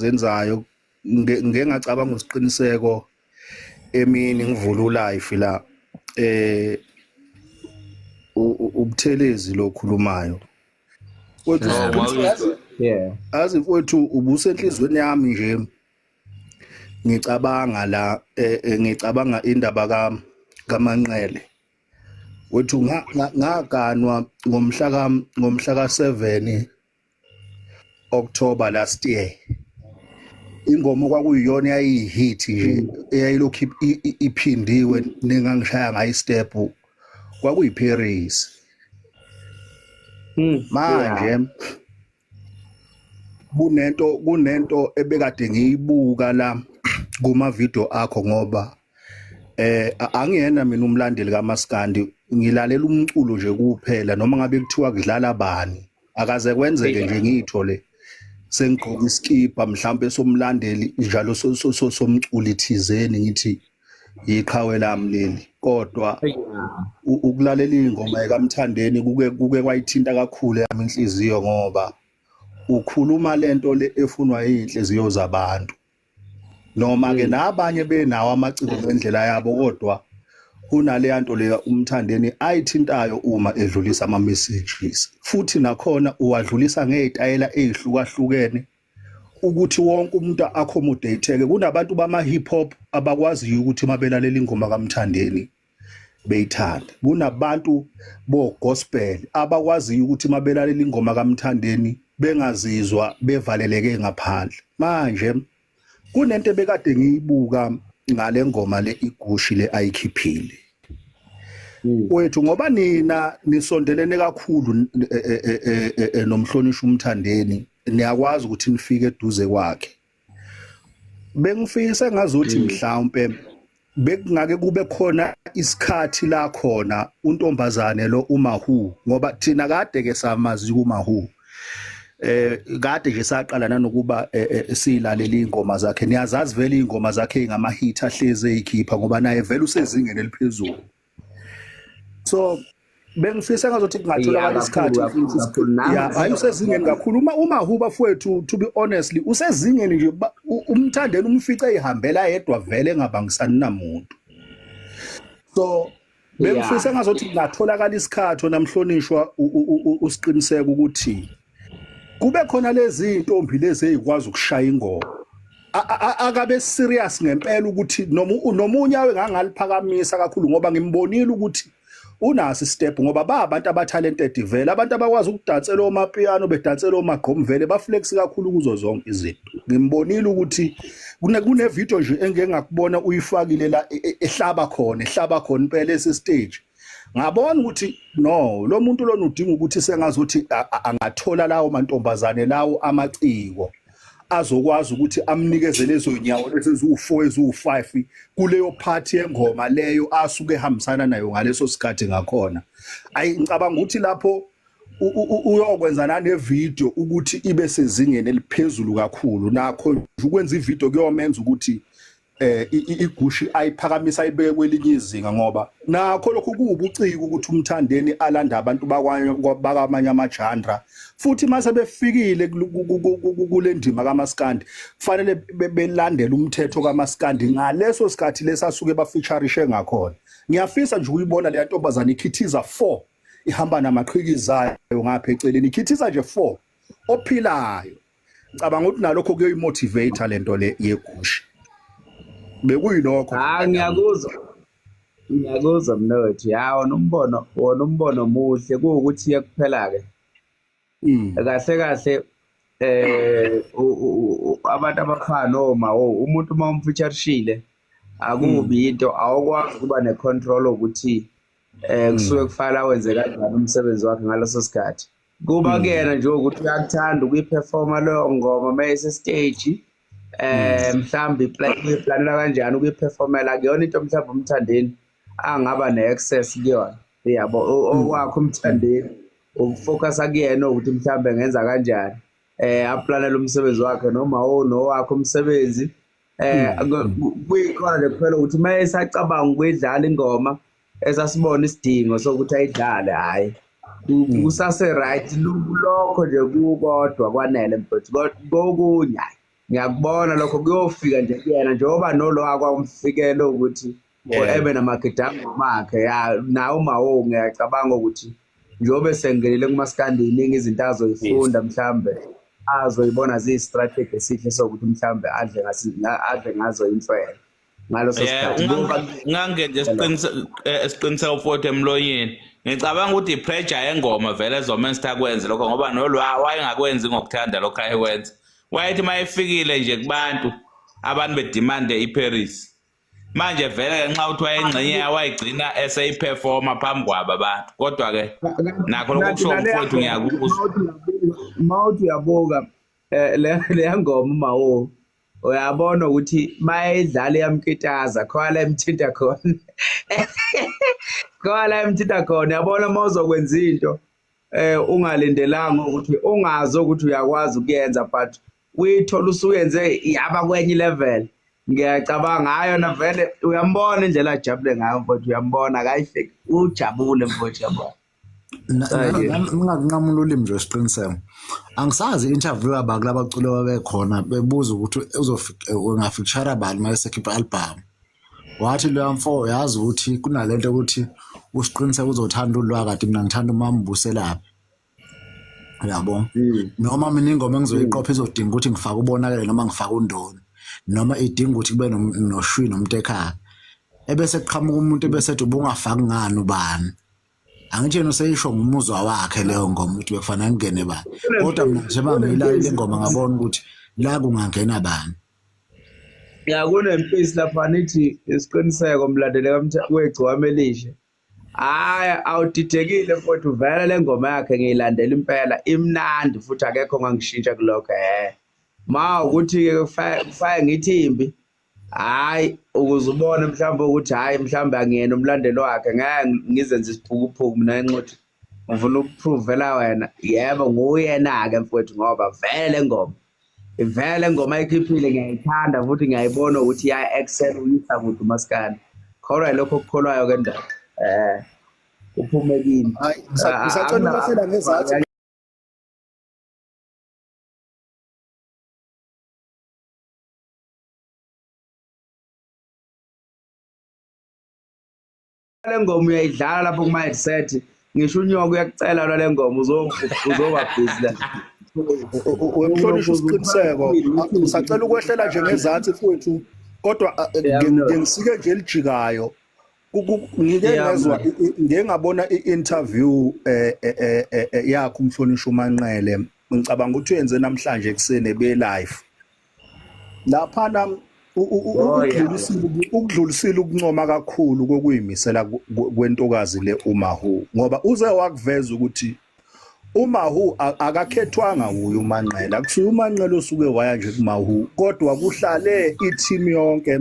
zenzayo ngeke ngacabanga isiqiniseko emini ngivula ulive la ubuthelezi lokhulumayo wethu Yeah. azi mfowethu ubusenhlizweni yami nje ngicabanga la ngicabanga indaba kaManqele wethu ngaganwa ngomhla ka7 October last year ingoma kwakuyiyona yayihit nje eyayilokhu iphindiwe nengangishaya ngayo step kwakuyiParis manje kunento ebekade ngiyibuka la kuma video akho ngoba angiyena mina umlandeli kaMaskandi ngilalela umculo nje kuphela noma ngabe kuthiwa kudlala bani akaze kwenzeke nje ngiyithole sengigqoka iskipa mhlambe somlandeli njalo somculi thizeni ngithi iqhawe lami leli kodwa ukulalela ingoma ekaMthandeni kuke kwayithinta kakhulu yami inhliziyo ngoba ukhuluma lento le efunwa yinhliziyo zabantu noma ke nabanye benawo amaciko ngendlela yabo kodwa kunale yanto le uMthandeni ayithintayo uma edlulisa ama messages futhi nakhona uwadlulisa ngezitayela ezihlukahlukene ukuthi wonke umuntu accommodateke kunabantu bama hip hop abakwaziyo ukuthi mabelalela ingoma kaMthandeni beyithanda kunabantu bo gospel abakwaziyo ukuthi mabelalela ingoma kaMthandeni bengazizwa bevaleleke ngaphandle manje kunento ebekade ngiyibuka ngale ngoma le igushi le ayikhiphile wethu ngoba nina nisondelene kakhulu nomhlonishwa uMthandeni niyakwazi ukuthi nifike eduze kwakhe bengifisa ngazothi mhlawumbe bekungake kube khona isikhathi la khona untombazane lo uMahu ngoba thina kade ke samazi kuMahu kade nje saqala nanokuba silalela ingoma zakhe niyazazi vele ingoma zakhe ingama hit ahleze ezikhipha ngoba naye vele usezingeni eliphezulu so bengifisa ngazothi kungatholakala isikhathi ayusezingeni kakhulu uma huba fowethu to be honestly usezingeni nje uMthandeni umfice ehambela yedwa vele engabangisani namuntu so bengifisa ngazothi kungatholakala isikhathi namhlonishwa usiqiniseka ukuthi kube khona lezi intombi lezi ezikwazi ukushaya ingoma akabe serious ngempela ukuthi nomunye awe ngangaliphakamisa kakhulu ngoba ngimbonile ukuthi unasi step ngoba abantu abatalented vele abantu abakwazi ukudansela omapiano bedansela omagqom vele baflex kakhulu kuzo zonke izinto ngimbonile ukuthi kune video nje engeke ngakubona uyifakile la ehlaba khona impela ese stage ngabona ukuthi no lo muntu lona udinga ukuthi sengazothi angathola lawo mantombazane lawo amaciko azokwazi ukuthi amnikeze lezo nyawo eziwu4 eziwu5 kuleyo party engoma leyo asuke ehambisana nayo ngaleso sikhathi ngakhona ngicabanga ukuthi lapho uyokwenza nane video ukuthi ibe sezingeni eliphezulu kakhulu nakho ukwenza ivideo kuyomenza ukuthi igushi ayiphakamisa ayibeke kwelinye izinga ngoba nakho lokho kuwubuciko ukuthi uMthandeni alanda abantu bakamanye amajandra futhi mase befikile kule ndima kaMaskandi kufanele belandele umthetho kaMaskandi ngaleso sikhathi lesasuke bafeaturishe ngakhona ngiyafisa nje ukuyibona le ntombazana ikhithiza 4 ihamba namaqhikizayo ngapha eceleni ikhithiza nje 4 ophilayo ngicabanga ukuthi nalokho kuyoyimotivate lento le yegushi bekuyilokho ngiyakuzwa mnotho yawo nombono omuhle kuwukuthi kuphela ke kahle abantu abafana umuntu mawumfeaturishile akubi into awukwazi ukuba necontrol ukuthi kusuke kufanele wenze kanjani umsebenzi wakhe ngaleso sikhathi kuba kuyena nje ukuthi uyakuthanda ukuyiperforma leyo ngoma mayese stage mhlambi iplanela kanjani ukuyiperformela akuyona into mhlawumbe uMthandeni angaba neaccess kuyona yabo okwakho uMthandeni ukufocus akuyena ukuthi mhlambe ngenza kanjani aplanela umsebenzi wakhe noma nowakho umsebenzi kuyikhona nje kuphela ukuthi mayese acabanga ukuyidlala ingoma esasibona isidingo sokuthi ayidlale hayi kusase right lokho nje kukodwa kwanele mfowethu kokunye ngiyakubona lokho kuyofika nje kuyena njengoba nolwakwa umfikele ukuthi ebe namagedango makhe ya nawo mawo ngiyacabanga ukuthi njengoba sengenele kumaskandi iningi izinto azoyifunda mhlambe azoyibona ziyi-strategy esihle sokuthi mhlambe adle ngazo imfene ngaloso sikhathi ngangenje esiqiniseko futhi emlonyeni ngicabanga ukuthi i-pressure yengoma vele ezomenza ukuthi akwenze lokho ngoba nolwa wayengakwenzi ngokuthanda lokho ayekwenza wayethi uma efikile nje kubantu abantu bedimande iParis manje vele ngenxa ukuthi wayengxenye wayigcina eseyiperforma phambi kwabo abantu kodwa-ke nakho lokho kusho mfowethu ngiyakuzwa mawuthi uyabuka leya ngoma umawo uyabona ukuthi mayidlala iyamkitaza khona emthinta khona khona emthinta khona yabona mawuzokwenza into ungalindelanga ukuthi ungazi ukuthi uyakwazi ukuyenza but uyithola usuyenze yaba kwenye level ngiyacabanga hayo na vele uyambona indlela ajabule ngayo mfowethu uyambona akayifiki ujabule mfowethu yabona Nginganqamula ulimi nje isiqiniseko. Angisazi interview yabakula abaculi babekhona bebuza ukuthi ungafeature bani mase khipha album. Wathi lo mfo yazi ukuthi kunalento ukuthi usiqiniseko uzothanda ulwa kade mina ngithanda umambuselaphi. Uyabona? Noma mina ingoma engizoyiqopha izodinga ukuthi ngifake ubonakele noma ngifake undoni noma idinga ukuthi kube noshwi nomtekhaya. Ebese kuqhamuka umuntu ebese ethi ubungafaki ngani ubani. Angitshela useyisho ngumuzwa wakhe leyo ngoma ukuthi bekufanele ngene bani kodwa mina nje mangiyilalele ingoma ngabona ukuthi la kungangena bani kunempisi lapha nithi isiqiniseko mlandele wegcwame elisha hayi awudidekile mfowethu vele le ngoma yakhe ngiyilandela impela imnandi futhi akekho ngangishintsha kulokho ma ukuthi ke kufaye ngithi imbi hayi ukuze ubone mhlawumbe ukuthi hayi mhlawumbe angiyena umlandeli wakhe ngeke ngizenze isiphukuphuku mina enqothi ngifuna ukuprovela wena yebo nguyena ke mfowethu ngoba vele ngoma ikhiphile ngiyayithanda futhi ngiyayibona ukuthi iya excel uyisa kude umaskandi khona lokho okukholwayo ke ndoda uphume kimi hayi ngisacela ukusela ngezathi le ngoma uyayidlala lapho kuma headset ngisho unyoko uyakucela le ngoma uzoba busy la uyamhlonishwa isiqiniseko ngisacela ukwehlela nje ngezansi mfowethu kodwa ngisike nje elijikayo ngike ngabona i-interview yakho umhlonishwa uManqele ngicabanga ukuthi uyenze namhlanje ekseni ebe live laphana ukudlulisile ukuncoma kakhulu kokuyimisela kwentokazi le uMahu ngoba uze wakuveza ukuthi uMahu akakhethwanga uye uManqele akusuye uManqele osuke waya nje kuMahu kodwa kuhlale i-team yonke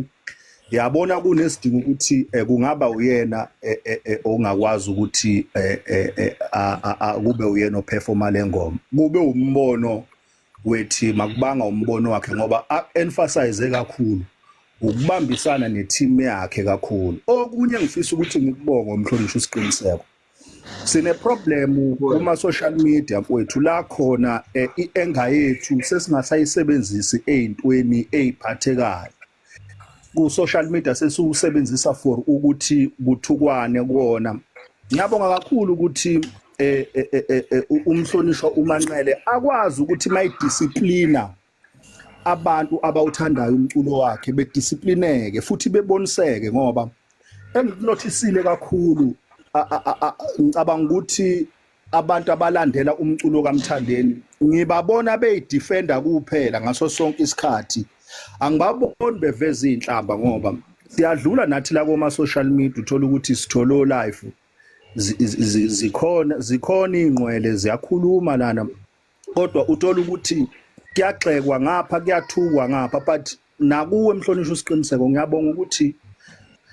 yabona kunesidingo ukuthi kungaba uyena ongakwazi ukuthi kube uyena operforma lengoma kube umbono wethi makubanga umbono wakhe ngoba emphasize kakhulu ukubambisana neteam yakhe kakhulu okunye ngifisa ukuthi ngikubonge umhlonishwa isiqiniseko sine problem kuma social media mfowethu la khona ienga yethu sesingasayisebenzisi ezintweni eziphathekayo ku social media sesusebenzisa for ukuthi kuthukwane kuona ngiyabonga kakhulu ukuthi umhlonishwa uManqele akwazi ukuthi mayidisciplina abantu abawuthandayo umculo wakhe bedisciplineke futhi beboniseke ngoba engikunotisile kakhulu ngicabanga ukuthi abantu abalandela umculo kaMthandeni ngibabona beyidefender kuphela ngaso sonke isikhathi angibaboni beveza inhlamba ngoba siyadlula nathi la kuma social media uthola ukuthi sitholo live zikhona ingqwele ziyakhuluma lana kodwa uthola ukuthi kuyaxekwa ngapha kuyathukwa ngapha but nakuwe mhlonishwa isiqiniseko ngiyabonga ukuthi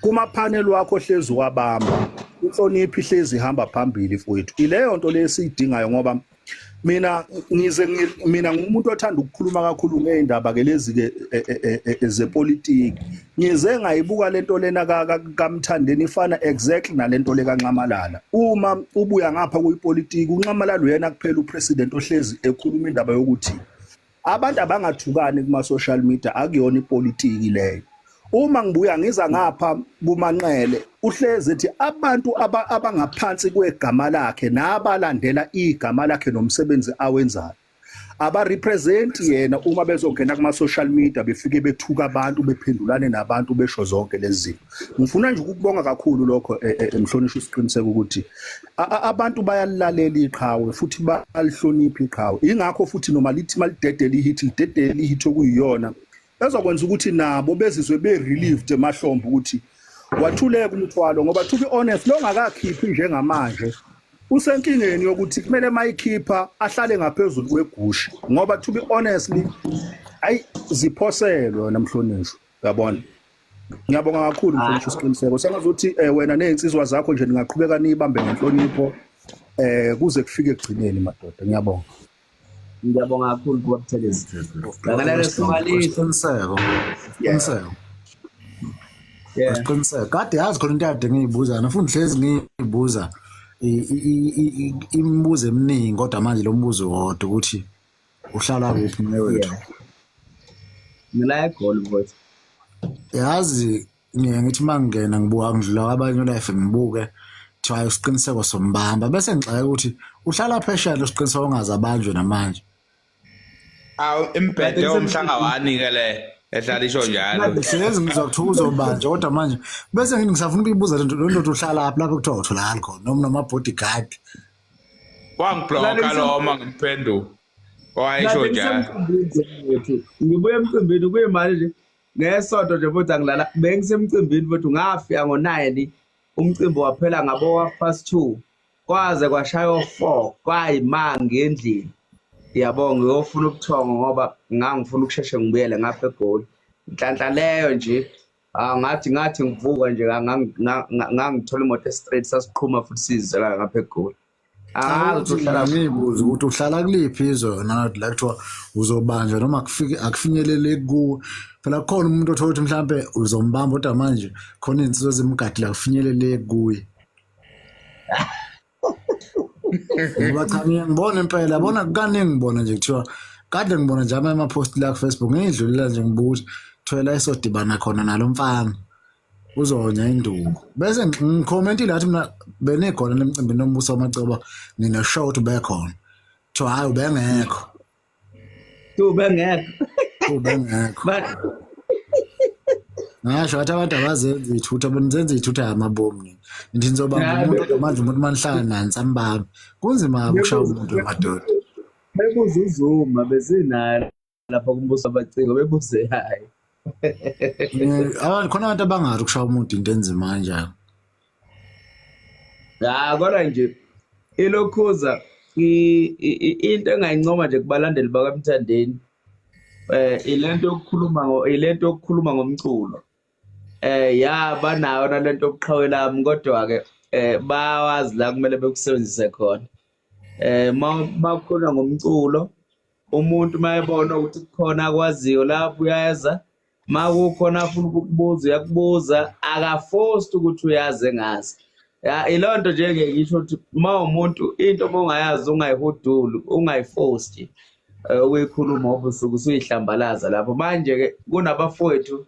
kuma panel wakho hlezi wabamba inhloniphi hlezi ihamba phambili mfowethu ileyo nto lesiyidingayo ngoba mina ngumuntu othanda ukukhuluma kakhulu ngeindaba ke lezi ke zepolitiki ngize ngayibuka lento lena kaMthandeni ifana exactly nalento le kaNxamalala uma ubuya ngapha kuyipolitiki uNxamalala uyena kuphela upresident ohlezi ekhuluma indaba yokuthi abantu abangathukani kuma social media akuyona ipolitiki leyo. Uma ngibuya ngiza ngapha kumanqele uhleze ethi abantu abangaphansi kwegama lakhe nabalandela igama lakhe nomsebenzi awenzayo aba-represent yena uma bezongena kuma-social media befike bethuka abantu bephendulane nabantu besho zonke lezi zinto. Ngifuna nje ukubonga kakhulu lokho Mhlonishwa isiqiniseko ukuthi abantu bayalilalela iqhawe futhi bayalihlonipha iqhawe. Ingakho futhi noma lithi malidedela ihit okuyiyona ezokwenza ukuthi nabo bezizwe be-relieved emahlombe ukuthi wathuleka umthwalo ngoba to be honest lo ngakakhiphi njengamanje usenkingeni yokuthi kumele mayikhipha ahlale ngaphezulu kwegusha ngoba to be honestly ayi ziphoselwe namhlonishwa yabona. Ngiyabonga kakhulu Mhlonishwa isiqiniseko sengazuthi wena nezinsizwa zakho nje ningaqhubeka nibambe ngenhlonipho kuze kufike ekugcineni madoda. Ngiyabonga. Ngiyabonga kakhulu kuba Buthelezi. Ngakalele Somali isiqiniseko. yeah Isiqiniseko. Kade yazi khona into ade ngiyibuza nafuthi hlezi ngiyibuza imibuzo eminingi kodwa manje lo mbuzo wodwa ukuthi uhlala kuphi mnewethu. ngila eGoli mfowethu. Yazi ngithi mangena ngibuka ngidlula abanye life ngibuke thiwa isiqiniseko sombamba bese ngixaka ukuthi uhlala phesheya lo siqiniseko ongazi abanjwe namanje. Awu imphethe umhlanga wani ke le ehlala isho njalo. Siyezi ngizokuthuka uzobanja kodwa manje bese ngithi ngisafuna ukuyibuza lento ndoda uhlala lapha lapho kuthiwa utholakala khona noma bodyguard. Wangibloka lo uma ngimphenduka. Wayisho njalo. Ngibuye emcimbini kuyimali nje ngesonto nje futhi angilala bengisemcimbini futhi ngafika ngo9 umcimbi waphela ngabo 2:30 kwaze kwashaya 4 kwayimangi endlini. Yabonga ngiyofuna ubuthongo ngoba ngangifuna ukusheshe ngibuyele ngapha eGoli. Inhlanhla leyo nje ngathi ngivuka nje ngangithola imoto straight sasiqhuma futhi sizela ngapha eGoli. Angazi uhlala ngibuza ukuthi uhlala kuliphi izwe nathi la kuthiwa uzobanja noma akufinyelele kuwe. Phela khona umuntu othola ukuthi mhlambe uzombamba kodwa manje khona insizwe zemgadi la kufinyelele kuye. Ngoba cha ngiyangibona impela bona kaningi ngibona nje kuthiwa kade ngibona nje ama post la ku Facebook ngidlulela nje ngibuza thola esodibana khona nalo mfana uzonya induku bese ngicommentile athi mina benekhona nemcimbini nombuso wamacebo nina show to back on to hayi ubengekho but ngasho athi abantu abazenza ithutha benzenza ithutha yamabomu nithi nizobamba umuntu manje umuntu manihlala nansi ambambe kunzima ukushaya umuntu wemadoda bebuza uzuma bezinalo lapha kumbuso abaciko bebuze hayi. Abantu khona abantu abangazi ukushaya umuntu into enzima kanjani. Kodwa nje ilokhuza into engayincoma nje kubalandeli bakaMthandeni ilento yokukhuluma ngomculo. Banayo nalento yokuqhawela ami kodwa ke bayawazi la kumele bekusebenzise khona. Makukhuluma ngomculo umuntu mayebona ukuthi kukhona akwaziyo lapho uyayeza makukhona afuna ukukubuza uyakubuza akaforced ukuthi uyaze ngazi. Ilonto nje ngisho ukuthi umuntu into ongayazi ungayihuduli ungayiforced ukuyikhuluma obusuku usuyihlambalaza lapho. Manje ke kunabafowethu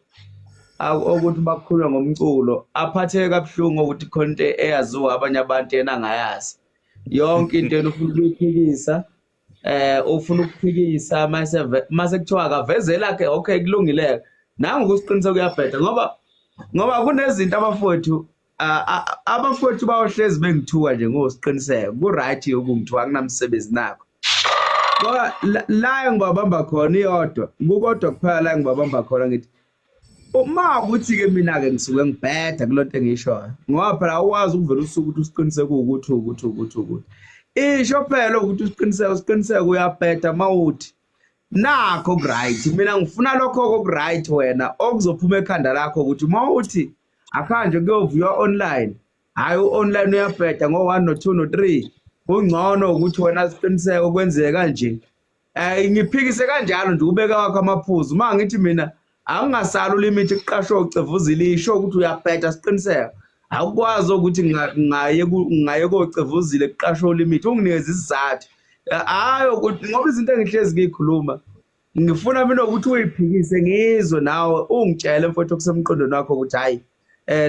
ukuthi bakhuluma ngomculo aphatheke kabuhlungu ukuthi khona into eyaziwa abanye abantu yena angayazi. Yonke into ufuna ukuyiphikisa ufuna ukuphikisa mase kuthiwa akavezela ke okay kulungile nangu kusiqiniseka kuyabheda ngoba kunezinto abafowethu bayohlezi bengithuka nje ngosiqiniseko ku right ukungithuka kunamsebenzi nakho ngoba la ngibabamba khona iyodwa kukodwa kuphela la ngibabamba khona ngithi uma ukuthi ke mina ke ngisuke ngibheda kulonto engishoyo ngoba phela awazi ukuvela usuku ukuthi usiqiniseke ukuthi isho phela ukuthi usiqiniseko uyabheda mawuthi nakho right mina ngifuna lokho right wena okuzophuma ekhanda lakho ukuthi mawuthi akanje kuyovuya online hayi online uyabheda ngo1 no2 no3 ungcono ukuthi wena siqiniseke kwenzeke kanje ngiphikise kanjalo nje ubeka wakho amaphuzu mangithi mina akungasala ulimit iqashwe ucevuzile isho ukuthi uyabheda siqiniseke akwazi ukuthi ngaye kocevuzile iqashwe ulimit unginikeza isizathu hayi ukuthi ngoba izinto engihlezi ngikhuluma ngifuna mina ukuthi uyiphikise ngizwe nawe ungitshele mfowethu kusemqondweni wakho ukuthi hayi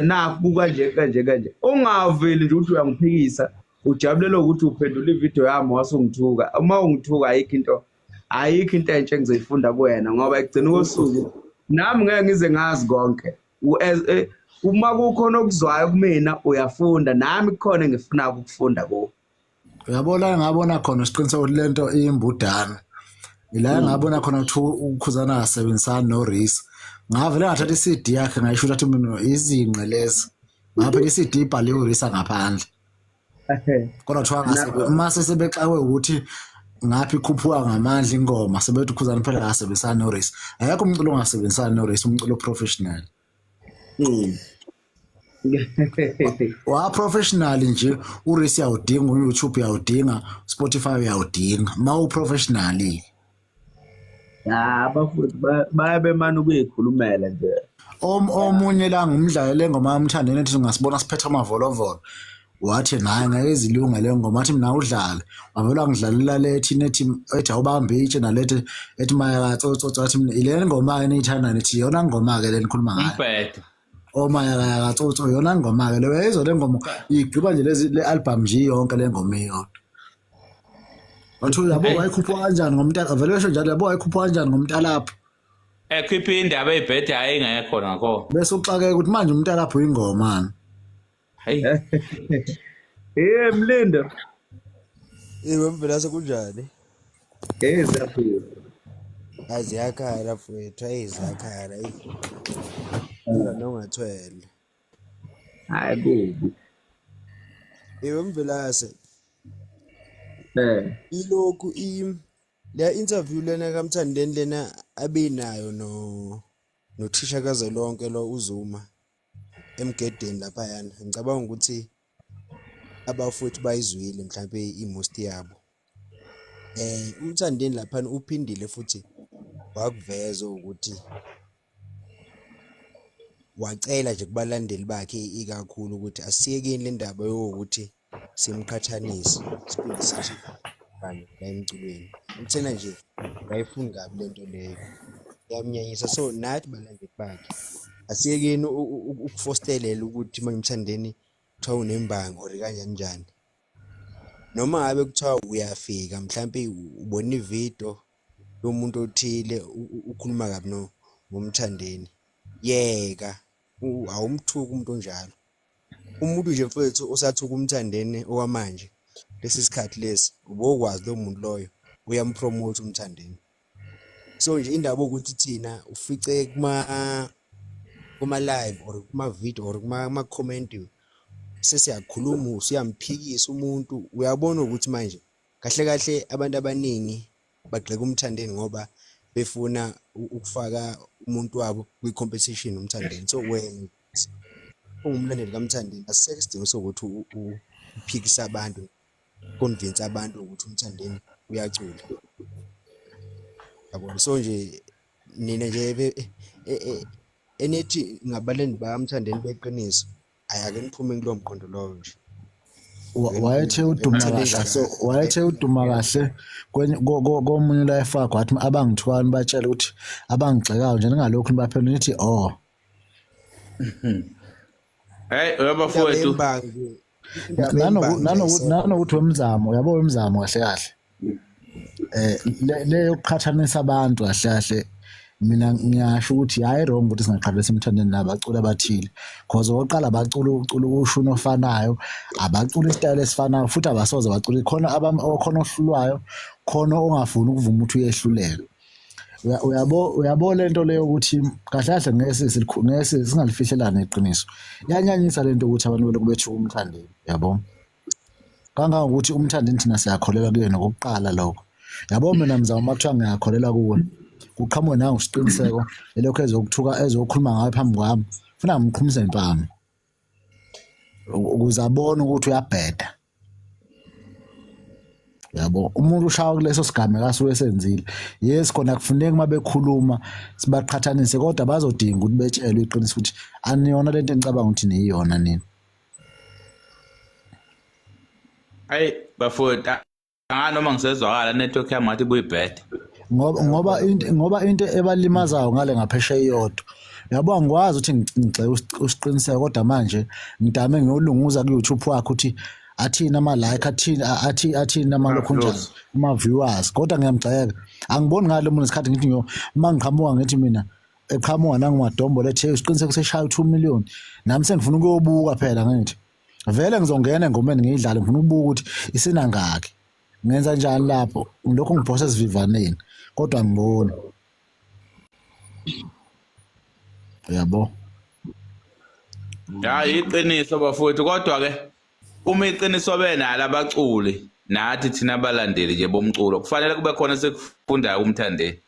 naku kanje ungaveli nje ukuthi uyangiphikisa ujabulela ukuthi uphendula ivideo yami wasungithuka uma ungithuka ayikho into entshe engizoyifunda kuwena ngoba ekugcina kosuku nami ngeke ngize ngazi konke uma kukhona okuzwayo kumina uyafunda nami kukhona engifuna ukufunda kuwo. Uyabona ngabona khona isiqiniseko ukuthi lento iyimbudana ila ngabona khona ukuthi ukhuzana asebenzisana noReese ngavele ngathatha iCD yakhe ngayisho ukuthi mina izinqe lezi ngapha iCD ibhaliwe uReese ngaphandle kodwa kuthiwa ngase mase sebexawe ukuthi ngaphi ikhuphuka ngamandla ingoma sebethi ukhuzana phela asebenzisana noReese ayakho umculo ongasebenzisana noReese umculo professional wa professional nje uReese uyawudinga uYouTube uyawudinga Spotify uyawudinga mawu professional abafuthi bayabe manje ukuyikhulumela nje omunye la ngumdlalo lengoma yamthandeni ethi ngasibona siphethe amavolovolo wathi naye ngayezilunga le ngoma athi mina udlala wavela ngidlalela lethi nethi ethi awubambe itshe nalethi ethi maya katsotso athi mina ile ngoma eniyithanda nethi yona ngoma ke le nikhuluma ngayo Umphethe. Maya katsotso yona ngoma ke le yizo le ngoma igqiba nje le album nje yonke le ngoma iyona Wathu yabo wayikhupha kanjani ngomntana vele esho njalo yabo wayikhupha kanjani ngomntana lapho Ekhipha indaba eyibhedayo engekho ngakho. bese uxakeke ukuthi manje umntana lapho ingoma Hayi. Mlindo Mvela sekunjani? ezaphila Aziyakhala mfowethu ayizakhala nongathwele. hayi kubi Mvela ilokhu le interview lena kaMthandeni lena abinayo nothisha kazwelonke lo uZuma emgedeni lapha yana ngicabanga ukuthi abafuthi bayizwile mhlawumbe imost yabo uMthandeni lapha uphindile futhi wakuveza ukuthi wacela nje kubalandeli bakhe ikakhulu ukuthi asiyekeni le ndaba yokuthi simqhathanise siphinde sithi kanye la emculweni uthena nje ngayifuni kabi lento leyo yamnyanyisa so nathi balandeli bakhe asiyekeni ukufostelela ukuthi mangimthandeni kuthiwa unembango or kanjani noma ngabe kuthiwa uyafika mhlawumbe ubona ivideo yomuntu othile ukhuluma kabi ngomthandeni yeka awumthuki umuntu onjalo umuntu nje mfowethu osathuka umthandeni okwamanje lesi sikhathi lesi ubokwazi lo muntu loyo uyampromote umthandeni so nje indaba ukuthi thina ufice kuma live or kuma video or kuma comment sesiyakhuluma usiyamphikisa umuntu uyabona ukuthi manje kahle abantu abaningi bagxeka umthandeni ngoba befuna ukufaka umuntu wabo kwi-competition umthandeni so wena ungumlandeli kaMthandeni asisekho isidingo sokuthi uphikise abantu convince abantu ukuthi umthandeni uyacula yabona so nje nina nje enithi ngabalendeli baMthandeni beqiniso ayake niphume kulo mqondo lowo nje wayethe uduma kahle so wayethe uduma kahle komunye la efaka wathi abangithwani batshela ukuthi abangigxekayo nje ngalokho nibaphendula nithi Hey yabafowethu nanokuthi wemzamo yabo wemzamo kahle le yokuqhathanisa abantu kahle mina ngiyasho ukuthi hayi wrong ukuthi singaqhathanisa Mthandeni nabaculi abathile because oqala abacula uculo ushuni ofanayo abacula istyle esifanayo futhi abasoze bacula khona khona ohlulwayo khona ongafuni ukuvuma ukuthi uyehluleka uyabo lento leyo ukuthi kahle ngeke singalifihlelana iqiniso yanyanyisa lento ukuthi abantu belo kubethu umthandeni yabo kangangokuthi umthandeni thina siyakholelwa kuyena ngokuqala lokho yabo mina mzamo makuthiwa ngiyakholelwa kuwe kuqhamuke nawe isiqiniseko elokho ezokhuluma ngayo phambi kwami ufuna ngimqhumisa impama ukuze abone ukuthi uyabheda yabo umuntu ushawa kuleso sigameko asuke senzile yes khona kufuneka uma bekhuluma sibaqhathanise kodwa bazodinga ukuthi betshelwe iqiniso ukuthi aniyona lento engicabanga ukuthi niyiyona nini Hayi bafowethu noma ngisezwakala network yami ngathi buyibhede ngoba into ebalimazayo ngale ngaphesheya iyodwa yabo angikwazi ukuthi ngigxe usiqiniseko kodwa manje ngidame ngiyolunguza ku YouTube wakhe ukuthi athina ama like athina amalokhu njani ama viewers kodwa ngiyamgxeka angiboni ngalo umuntu isikhathi ngithi mangiqhamuka ngithi mina eqhamuka nangimadombo lethe usiqiniseko seshaya 2 million nami sengifuna ukuyobuka phela ngithi vele ngizongena engomeni ngiyidlale ngifuna ukubuka ukuthi isina ngakhe ngenza njani lapho ngilokho ngiphosa sivivaneni kodwa ngibona yabo ya iqiniso bafowethu kodwa ke uma iqiniso benalo abaculi nathi thina abalandeli nje bomculo kufanele kube khona sekufundayo kumthandeni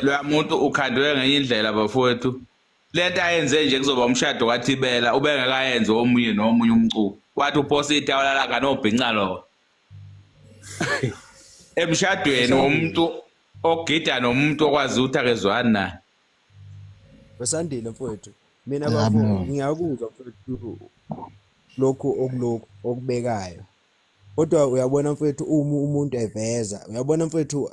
lo muntu ukhandelwe ngenye indlela bafowethu lento ayenze nje kuzoba umshado kaThibela ubengekayenze omunye nomunye umculo wathi uphosa itawula langa nobhinca lo emshadweni womuntu ogida nomuntu okwazi ukuthi akezwani naye Wesandile mfowethu mina bafowethu ngiyakuzwa mfowethu lokhu okubekayo kodwa uyabona mfowethu uma umuntu eveza uyabona mfowethu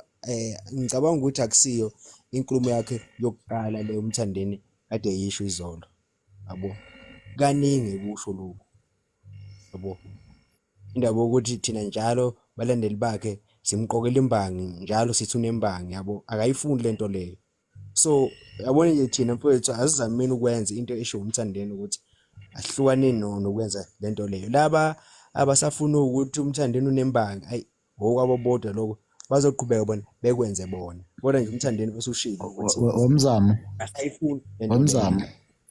ngicabanga ukuthi akusiyo inkulumo yakhe yokuqala le umthandeni kade yisho izolo yabo kaningi kusho lokho yabo indaba ukuthi thina njalo balandeli bakhe simqokela imbangi njalo sithi unembangi yabo akayifuni lento leyo so yabona nje thina mfowethu asizameni ukwenza into esho umthandeni ukuthi ahlukane nokwenza lento leyo laba abasafuna ukuthi umthandeni unembangi ayi ngokwabo bodwa lokho bazoqhubeka bona bekwenze bona kodwa nje umthandeni bese ushilo ukuthi womzamo asayifuni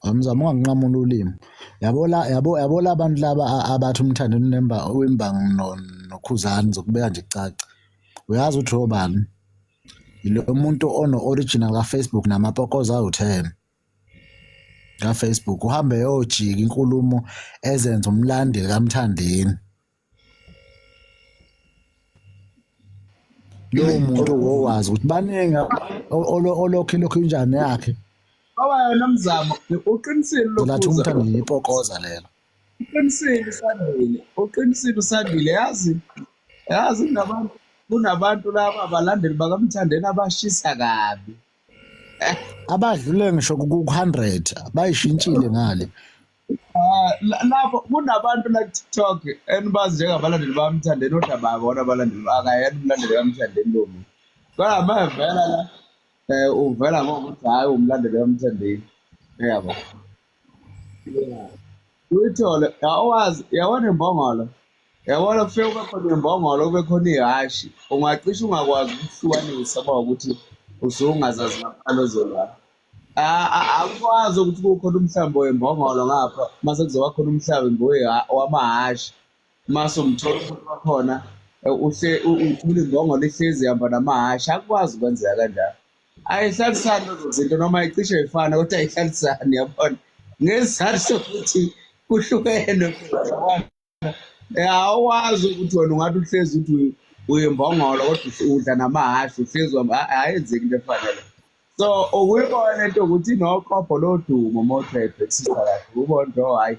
womzamo unganqamula ulimi yabo labantu laba abathi umthandeni unembangi nokhuzani zokubeka nje caca uyazi ukuthi obani lo muntu ono original ka Facebook namapokoza awu10 ka Facebook uhambe yojika inkulumo ezenza umlandeli kaMthandeni lo muntu owazi ukuthi baningi olokho injani yakhe Yena Mzamo uqinisile lathi umthandeni ipokoza lelo uqinisile usandile yazi kunabantu laba abalandeli bakaMthandeni abashisa kabi abadlule ngisho ku100 bayishintshile ngale lapho kunabantu la TikTok enibazi njengabalandeli bakaMthandeni kodwa babona abalandeli akayena umlandeli kaMthandeni lo muntu kodwa bayavela la uvela ngokuthi hayi umlandeli kaMthandeni yabo uyithole awazi yabona imbongolo yabona kufike kube khona imbongolo kube khona ihashi ungacisha ungakwazi ukuhlukanisa ukuthi usungazazi ngaphandle zolwa akwazi ukuthi kukhona umhlambo wembongolo ngapha mase kuzoba khona umhlambo wamahashi mase umthola ukuthi bakhona uthula imbongolo ihlezi ihamba namahashi akwazi ukwenzeka kanjalo ayihlalisani lezo zinto noma ayicishe ifana kodwa ayihlalisani yabona ngesizathu sokuthi kuhlukene awazi ukuthi wena ungathi uhlezi ukuthi uyimbongolo kodwa udla namahashi uhlezi ayenzeki into efanele so ukuyibona lento ukuthi noqopho lodumo mothebhekisisa kahle ubona nto hayi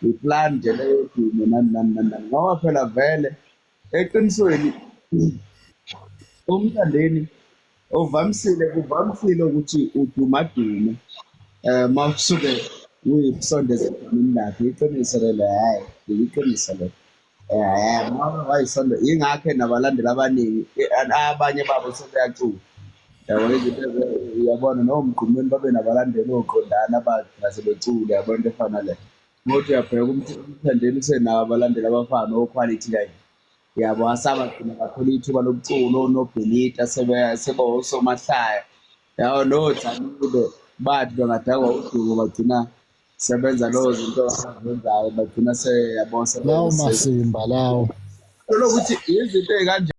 iplan nje leyo dumo nani ngoba phela vele eqinisweni umthandeni kuvamisile ukuthi udumadume mawusuke uyisondeza emndenini lakhe iqiniso lelo hayi iqiniso lelo mama wayisonde ingakho nabalandeli abaningi abanye babo sebeyacula yabona izinto uyabona nomgqumeni babe nabalandeli oqondana abathi sebecula yabona into efana le ngothi uyabheka umthandeni usenawo abalandeli abafana oquality line yabo asabagcina kakhulu ithuba lobuculo noBenita sebosomhlaya yawo noThanibe bathi bangadakwa udumo bagcina sebenza lozo zinto azenzayo bagcina seyabona lawo masimba lawo lokuthi izinto ezikanje